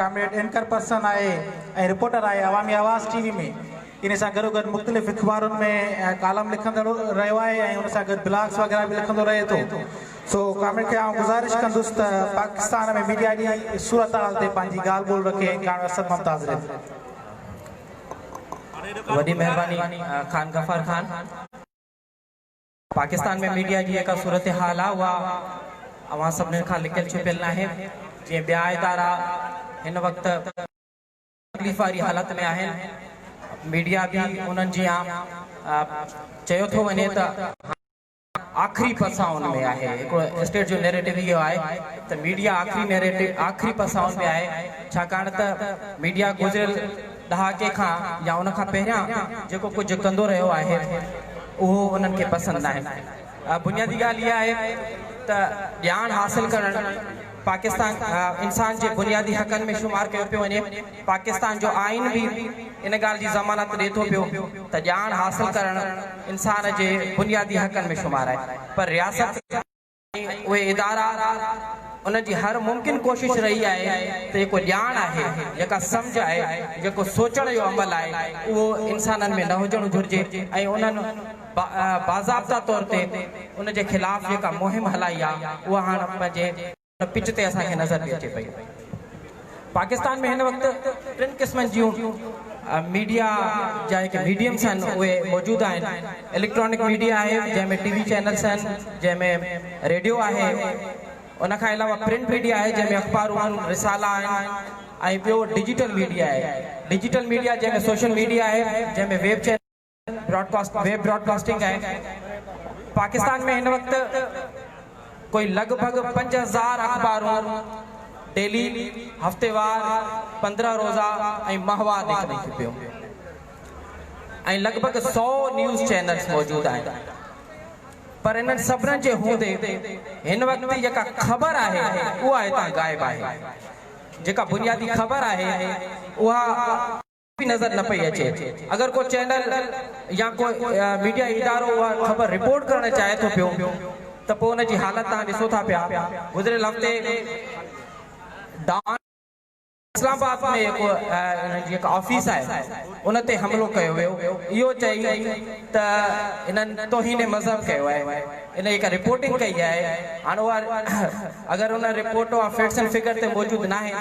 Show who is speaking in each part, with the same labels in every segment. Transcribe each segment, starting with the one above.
Speaker 1: Comrade anchor person आए reporter आए अवामी आवाज़ TV में इन सां गॾो गॾु मुख़्तलिफ़ अख़बारुनि में कालम लिखंदड़ रहियो आहे ऐं उन सां गॾु ब्लॉग्स वग़ैरह बि लिखंदो रहे थो। सो कॉमरेड खे आउं गुज़ारिश कंदुसि त पाकिस्तान में मीडिया जी सूरत हाल ते पंहिंजी ॻाल्हि ॿोल रखे ऐं असद मुमताज़ रहे।
Speaker 2: वॾी महिरबानी खान गफ़ार खान। पाकिस्तान में मीडिया जी जेका सूरत हाल आहे उहा अवां सभिनीनि खां लिकियल छुपियल न आहे। जीअं ॿिया इदारा हिन वक़्तु तकलीफ़ वारी हालत में आहिनि, मीडिया भी उन्हनि जी चयो थो वञे त आख़िरी पसाउन में आहे। हिकिड़ो स्टेट जो नैरेटिव इहो आहे त मीडिया आख़िरी पसाउन में आहे, छाकाणि त मीडिया गुज़िरियल ॾहाके खां या उन खां पहिरियां जेको कुझु कंदो रहियो आहे उहो उन्हनि खे पसंदि न आहे। बुनियादी ॻाल्हि इहा आहे त ॼाण हासिल करणु पाकिस्तान इंसान जे बुनियादी हक़नि में शुमार कयो पियो वञे। पाकिस्तान जो आइन भी इन ॻाल्हि जी ज़मानत ॾिए थो पियो त ॼाण हासिल करणु इंसान जे बुनियादी हक़नि में शुमार आहे। पर रियासत उहे इदारा उन जी हर मुमकिन कोशिश रही आहे त जेको ॼाण आहे, जेका सम्झ आहे, जेको सोचण जो अमल आहे उहो इंसाननि में न हुजणु घुरिजे ऐं उन्हनि बाज़ाब्ता तौर ते उन जे ख़िलाफ़ जेका मुहिम हलाई आहे उहा हाणे पंहिंजे पिच ते असांखे नज़र थी अचे पई। पाकिस्तान में हिन वक़्तु टिनि क़िस्मनि जूं मीडिया जा जेके मीडियम्स आहिनि उहे मौजूदु आहिनि। इलेक्ट्रॉनिक मीडिया आहे जंहिंमें टीवी चैनल्स आहिनि, जंहिंमें रेडियो आहे, उन खां अलावा प्रिंट मीडिया आहे जंहिंमें अख़बारूं आहिनि, रिसाला आहिनि, ऐं ॿियो डिजिटल मीडिया आहे। डिजिटल मीडिया जंहिंमें सोशल मीडिया आहे, जंहिंमें वेब चैनल वेब ब्रॉडकास्टिंग आहे। पाकिस्तान में हिन वक़्तु कोई लगभग 5000 अख़बारूं डेली, हफ़्तेवार, 15 रोज़ा ऐं माहवार निकिरनि पियूं ऐं लगभग 100 न्यूज़ चैनल्स मौजूदु आहिनि। पर इन्हनि सभिनीनि जे हूंदे हिन वक़्तु जेका ख़बर आहे उहा हितां गायब आहे। जेका बुनियादी ख़बर आहे उहा भी नज़र न पई अचे। अगर कोई चैनल या कोई मीडिया इदारो उहा ख़बर रिपोर्ट करणु चाहे थो पियो त पोइ उन जी हालत तव्हां ॾिसो था पिया। गुज़िरियल हफ़्ते इस्लामाबाद में जेका ऑफिस आहे उन ते हमिलो कयो वियो। इहो चई त इन्हनि तौहीन मज़हब कयो आहे, इन जेका रिपोर्टिंग कई आहे। हाणे उहा अगरि उन रिपोर्ट उहा फैक्ट्स एंड फिगर ते मौजूदु न आहे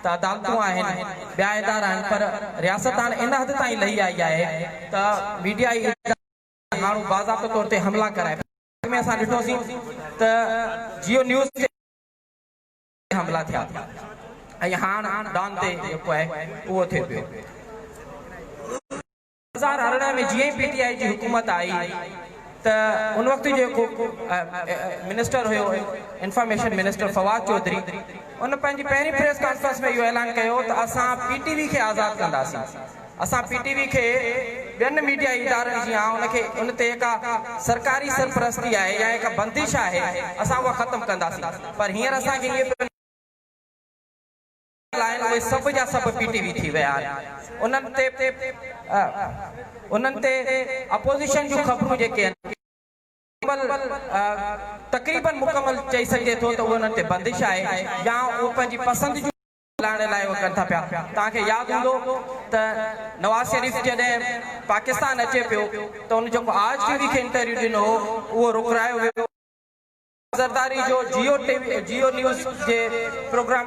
Speaker 2: त अदालतूं आहिनि, ॿिया इदारा आहिनि, पर रियासत हाणे इन हद ताईं लही आई आहे त मीडिया हाणे बाज़ाब्ते तौर ते हमला कराए। में असां ॾिठोसीं त जियो न्यूज़ ते हमला थिया ऐं हाणे डॉन ते जेको आहे उहो थिए पियो। 2018 में जीअं ई पीटीआई जी हुकूमत आई त उन वक़्तु जेको मिनिस्टर हुयो, इंफॉर्मेशन मिनिस्टर फवाद चौधरी, उन पंहिंजी पहिरीं प्रेस कॉन्फ्रेंस में इहो ऐलान कयो त असां पीटीवी खे आज़ादु कंदासीं। असां पीटीवी खे ॿियनि मीडिया इदारनि जी उनखे उन ते जेका सरकारी सरपरस्ती आहे या जेका बंदिश आहे असां उहा ख़तमु कंदासीं। पर हींअर असांखे इहे उहे सभु जा सभु पीटीवी थी विया आहिनि। उन्हनि ते अपोज़िशन जूं ख़बरूं जेके आहिनि तक़रीबन मुकमल चई सघिजे थो त उहो उन्हनि ते बंदिश आहे या उहो पंहिंजी पसंदि जूं लाइण लाइ उहो कनि था पिया। तव्हांखे यादि हूंदो त नवाज़ शरीफ़ जॾहिं पाकिस्तान अचे पियो त उन जेको आज टीवी खे इंटरव्यू ॾिनो उहो रुकरायो वियो। ज़रदारी जो जियो न्यूज़ जे प्रोग्राम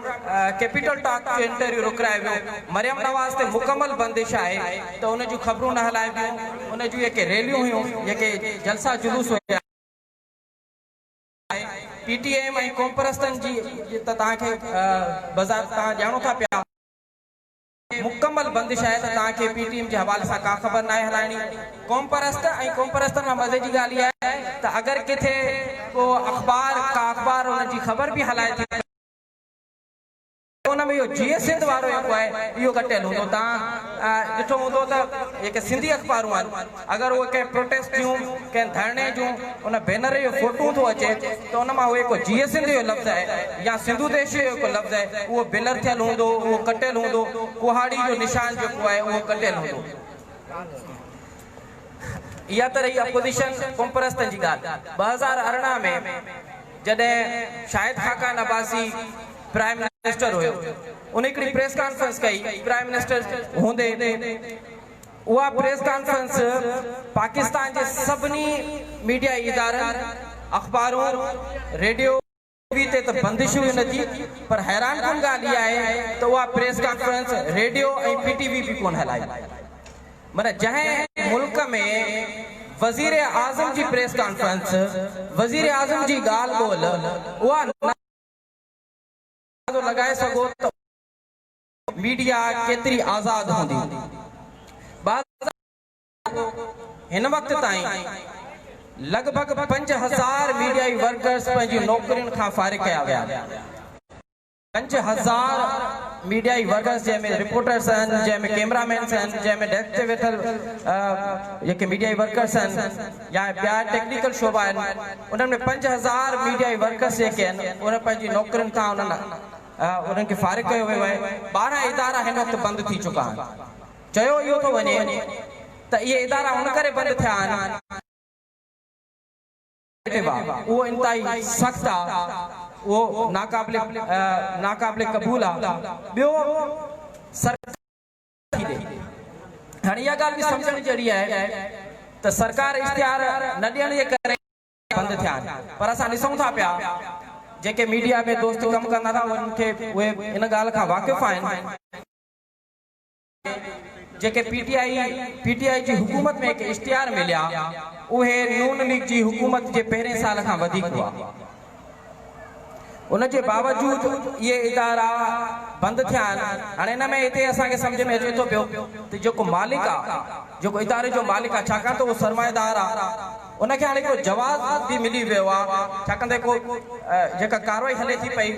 Speaker 2: कैपिटल टॉक जो इंटरव्यू रुकरायो वियो। मरियम नवाज़ ते मुकमल बंदिश आहे त उन जूं ख़बरूं न हलाइबियूं। उन जूं जेके रैलियूं हुयूं, जेके जलसा जुलूस हुया, पीटीएम ऐं क़ौमपरस्तनि जी त तव्हांखे बाज़ार तव्हां ॼाणो था पिया मुकमल बंदिश आहे त तव्हांखे पीटीएम जे हवाले सां का ख़बर न आहे हलाइणी। क़ौमपरस्त ऐं क़ौमपरस्तनि मां मज़े जी ॻाल्हि इहा आहे त अगरि किथे को अख़बार उन जी ख़बर बि हलाए थी उन में इहो जीए सिंध वारो जेको आहे इहो कटियल हूंदो। तव्हां ॾिठो हूंदो त जेके सिंधी अख़बारूं आहिनि अगरि उहे कंहिं प्रोटेस्ट जूं, कंहिं धरणे जूं उन बैनर जो फोटू थो अचे त उन मां उहे को जीए सिंध जो लफ़्ज़ आहे या सिंधु देश जो जेको लफ़्ज़ आहे उहो बिलर थियल हूंदो, उहो कटियल हूंदो, कुहाड़ी जो निशान जेको आहे उहो कटियल हूंदो। इहा त रही अपोज़िशन क़ौमपरस्तनि जी ॻाल्हि। 2018 में जॾहिं शाहिद खाकान अब्बासी प्राइम मिनिस्टर हुयो उन हिकिड़ी प्रेस कॉन्फ्रेंस कई प्राइम मिनिस्टर हूंदे उहा प्रेस कॉन्फ्रेंस पाकिस्तान जे सभिनी मीडिया इदारनि अख़बारूं रेडियो टीवी ते त बंदिश हुई न थी पर हैरान कुन ॻाल्हि इहा आहे त उहा प्रेस कॉन्फ्रेंस रेडियो ऐं PTV बि कोन हलाई माना जंहिं मुल्क में वज़ीर आज़म जी प्रेस कॉन्फ्रेंस वज़ीर आज़म जी ॻाल्हि ॿोल उहा लगाए सघो त मीडिया केतिरी आज़ाद हूंदी हिन वक़्त ताईं लगभग 5000 मीडियाई वर्कर्स पंहिंजी नौकरियुनि खां फारिग कया विया 5000 मीडियाई वर्कर्स जंहिंमें रिपोर्टर्स आहिनि जंहिंमें कैमरामैन्स आहिनि जंहिंमें डेस्क ते वेठल जेके मीडियाई वर्कर्स आहिनि या ॿिया टेक्निकल शोबा आहिनि उन्हनि में 5000 मीडियाई वर्कर्स जेके आहिनि उन पंहिंजी नौकरियुनि खां उन्हनि खे फारिग कयो वियो आहे 12 इदारा हिन वक़्तु बंदि थी चुका आहिनि चयो इहो थो वञे त इहे इदारा उन करे बंदि थिया आहिनि उहो इंतहाई सख़्तु आहे उहो नाक़ाबिले क़बूल आहे ॿियो सरकार हाणे इहा ॻाल्हि बि सम्झण जहिड़ी आहे त सरकार इश्तिहार न ॾियण जे करे बंदि थिया आहिनि पर असां ॾिसूं था पिया जेके मीडिया में दोस्त कमु कंदा था उहे इन ॻाल्हि खां वाक़िफ़ आहिनि जेके पीटीआई जी हुकूमत में हिकु इश्तिहार मिलिया उहे नून लीग जी हुकूमत जे पहिरें साल खां वधीक हुआ उन जे बावजूद इहे इदारा बंदि थिया आहिनि हाणे हिन में हिते असांखे सम्झ में अचे थो पियो त जेको मालिक आहे जेको इदारे जो मालिक आहे छाकाणि त उहो सरमाएदार आहे उनखे हाणे हिकिड़ो जवाब बि मिली वियो आहे छाकाणि त जेका कारवाई हले थी पई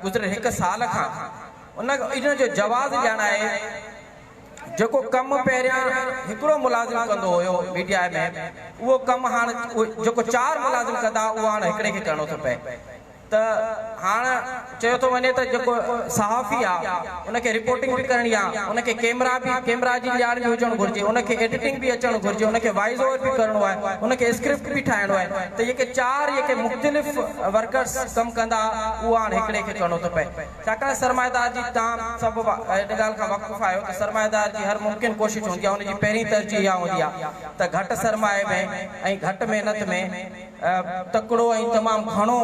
Speaker 2: गुज़िरियल 1 साल खां इन जो जवाब ॾियणु आहे जेको कमु पहिरियां हिकिड़ो मुलाज़िम कंदो हुयो मीडिया में उहो कमु हाणे जेको 4 मुलाज़िम कंदा उहो हाणे हिकिड़े खे करिणो थो पए त हाणे चयो थो वञे त जेको सहाफ़ी आहे उनखे रिपोर्टिंग बि करणी आहे उनखे कैमरा जी ॼाण बि हुजणु घुरिजे उनखे एडिटिंग बि अचणु घुरिजे उनखे वॉइस ओवर बि करिणो आहे उनखे स्क्रिप्ट बि ठाहिणो आहे त जेके 4 जेके मुख़्तलिफ़ वर्कर्स कमु कंदा उहो हाणे हिकिड़े खे करिणो थो पए छाकाणि सरमाएदार जी तव्हां सभु इन ॻाल्हि खां वाक़ुफ़ आहियो त सरमाएदार जी हर मुमकिन कोशिशि हूंदी आहे उनजी पहिरीं तरजीह इहा हूंदी आहे त घटि सरमाए में ऐं घटि महिनत में तकिड़ो ऐं तमामु घणो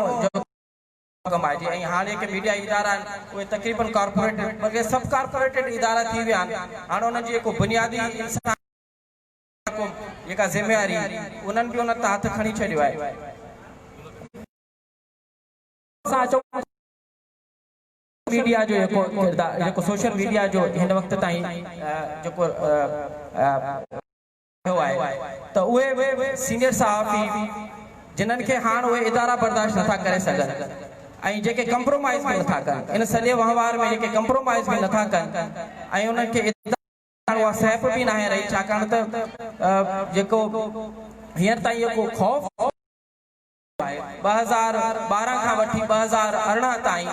Speaker 2: कमाइजे ऐं हाणे के मीडिया इदारा आहिनि उहे तक़रीबन कॉर्पोरेटेड बल्कि सब कॉर्पोरेटेड इदारा थी विया आहिनि हाणे उन्हनि जी जेको बुनियादी जेका ज़िम्मेवारी उन्हनि बि उन ते हथ खणी छॾियो आहे मीडिया जो जेको किरदार जेको सोशल मीडिया जो हिन वक़्त ताईं जेको आहे त उहे सीनियर सहाफ़ी जिन्हनि खे हाणे उहे इदारा बर्दाश्त नथा करे सघनि ऐं जेके कंप्रोमाइज़ बि नथा कनि इन सॼे वहिंवार में जेके कंप्रोमाइज़ बि नथा कनि ऐं उन्हनि खे उहा सहप बि नाहे रही छाकाणि त जेको हींअर ताईं जेको ख़ौफ़ 2012 खां वठी 2018 ताईं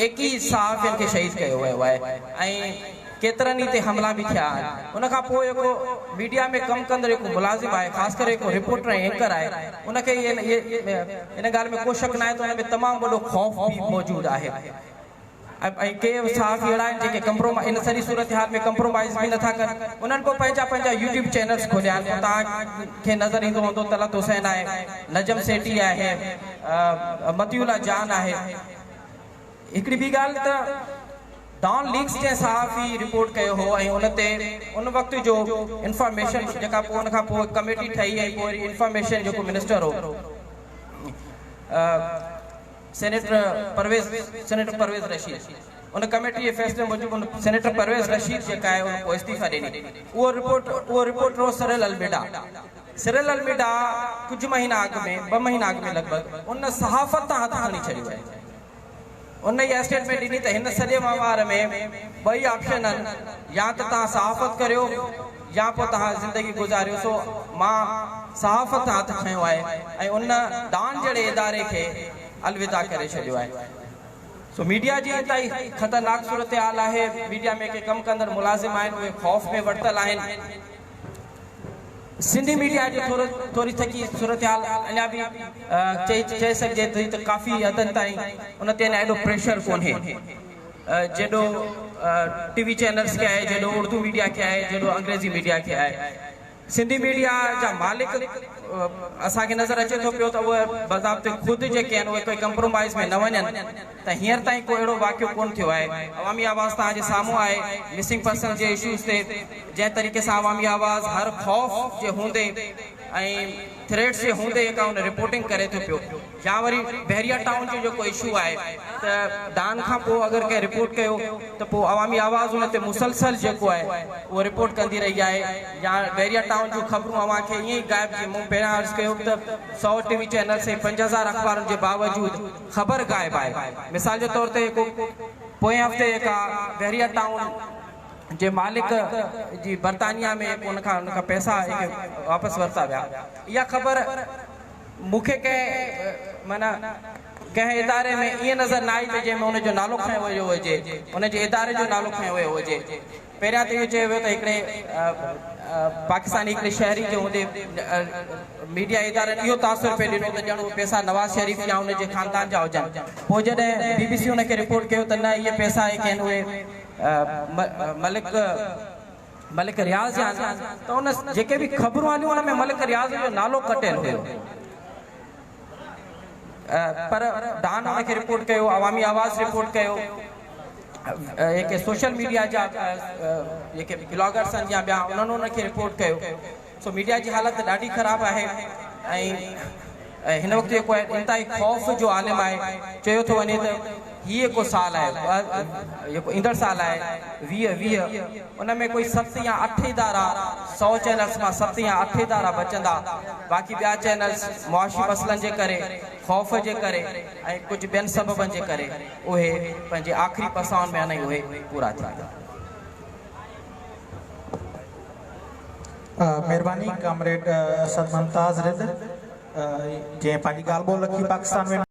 Speaker 2: 21 सहाफ़ियुनि खे शहीद कयो वियो आहे ऐं केतिरनि ई ते हमला बि थिया आहिनि उन खां पोइ जेको मीडिया में कमु कंदड़ जेको मुलाज़िम आहे ख़ासि करे जेको रिपोर्टर ऐं एंकर आहे उनखे इन ॻाल्हि में को शक न आहे त हुन में तमामु वॾो ख़ौफ़ बि मौजूदु आहे ऐं के सहाफ़ी अहिड़ा आहिनि जेके कंप्रोमाइज़ इन सॼी सूरत हाल में कंप्रोमाइज़ बि नथा कनि उन्हनि को पंहिंजा यूट्यूब चैनल्स खोलिया आहिनि तव्हांखे नज़र ईंदो हूंदो तलत हुसैन आहे नजम सेठी आहे मतियुल्ला जान आहे हिकिड़ी ॿी ॻाल्हि त डॉन लीक्स जे सहाफ़ी रिपोर्ट कयो हो ऐं उन वक़्त जो इंफॉर्मेशन जेका पोइ उन खां पोइ कमेटी ठही ऐं पोइ इंफॉर्मेशन जेको मिनिस्टर हो सेनेटर परवेज़ रशीद उन कमेटी जे फैसले मूजिबि सेनेटर परवेज़ रशीद जेका आहे उन पोइ इस्तीफ़ा ॾिनी उहो रिपोर्ट हो सिरिल अलमेडा कुझु महीना अॻु में 2 महीना अॻु में लॻभॻि उन सहाफ़त तां हथ खणी छॾियो आहे उन इहा स्टेटमेंट ॾिनी त हिन सॼे वहिंवार में 2 ऑप्शन आहिनि या त तव्हां सहाफ़त करियो या पोइ तव्हां ज़िंदगी गुज़ारियो सो मां सहाफ़त तां हथ खयो आहे ऐं उन डान जहिड़े इदारे खे अलविदा करे छॾियो आहे सो मीडिया जी इंतहाई ख़तरनाक सूरत हाल आहे मीडिया में के कमु कंदड़ मुलाज़िम आहिनि उहे ख़ौफ़ में वरितल आहिनि सिंधी मीडिया जी थोड़ी थकी सूरत हाल अञा बि चई सघिजे थी त काफ़ी हदनि ताईं उन ते एॾो प्रेशर कोन्हे जेॾो टीवी चैनल्स खे आहे, जेॾो उर्दू मीडिया खे आहे, जेॾो अंग्रेज़ी मीडिया खे आहे। सिंधी मीडिया जा मालिक असांखे नज़र अचे थो पियो त उहे बज़ाब्ते ख़ुदि जेके आहिनि उहे कोई कंप्रोमाइज़ में न वञनि, त हींअर ताईं को अहिड़ो वाक़ियो कोन थियो आहे। अवामी आवाज़ तव्हांजे साम्हूं आहे मिसिंग पर्सन जे इशूज़ ते, जंहिं तरीक़े सां अवामी आवाज़ हर ख़ौफ़ जे हूंदे ऐं थ्रेट्स जे हूंदे जेका उन रिपोर्टिंग करे थो पियो। या वरी बहरिया टाउन जो जेको इशू आहे त दान खां पोइ अगरि कंहिं रिपोर्ट कयो त पोइ अवामी आवाज़ उन ते मुसलसल जेको आहे उहो रिपोर्ट कंदी रही आहे। या बहरिया टाउन जूं ख़बरूं अव्हांखे ईअं ई गाइब, जी मूं पहिरियां अर्ज़ु कयो त 100 टीवी चैनल से 50,000 अख़बारुनि जे बावजूदि ख़बर गाइब आहे। मिसाल जे तौर ते पोएं हफ़्ते जेका बहरिया टाउन जे मालिक जी बर्तानिया में उनखां पैसा वापसि वरिता विया, इहा ख़बर मूंखे कंहिं माना कंहिं इदारे में ईअं नज़र न आई त जंहिंमें उनजो नालो खयो वियो हुजे, उनजे इदारे जो नालो खयो वियो हुजे। पहिरियां त इहो चयो वियो त हिकिड़े पाकिस्तानी हिकिड़े शहरी जे हूंदे मीडिया इदारनि इहो तासुर पियो ॾिनो त ॼण उहे पैसा नवाज़ शरीफ़ या उनजे ख़ानदान जा हुजनि। पोइ जॾहिं BBC उनखे रिपोर्ट कयो त न, इहे पैसा जेके आहिनि उहे मलिक रियाज़ जा आहिनि, त उन जेके बि ख़बरूं हलियूं उन में मलिक रियाज़ जो नालो कटियल हुयो। पर डान उनखे रिपोर्ट कयो, अवामी आवाज़ रिपोर्ट कयो, जेके सोशल मीडिया जा जेके ब्लॉगर्स आहिनि या ॿिया उन्हनि उनखे रिपोर्ट कयो। सो मीडिया जी हालत ॾाढी ख़राबु आहे। ऐं हिन वक़्तु जेको आहे इंतिहाई ख़ौफ़ जो आलिम आहे। चयो थो वञे त हीअ को साल आहे, जेको ईंदड़ साल आहे 2020, उन में कोई 7 या 8 इदारा 100 चैनल्स मां 7 या 8 इदारा बचंदा। बाक़ी ॿिया चैनल्स मुआशी मसइलनि जे करे, ख़ौफ़ जे करे ऐं कुझु ॿियनि सबबनि जे करे उहे पंहिंजे आख़िरी पसाउनि में अञा उहे पूरा थींदा।
Speaker 1: महिरबानी कामरेड असद मुमताज़ रिद, जंहिं पंहिंजी ॻाल्हि ॿोल रखी पाकिस्तान में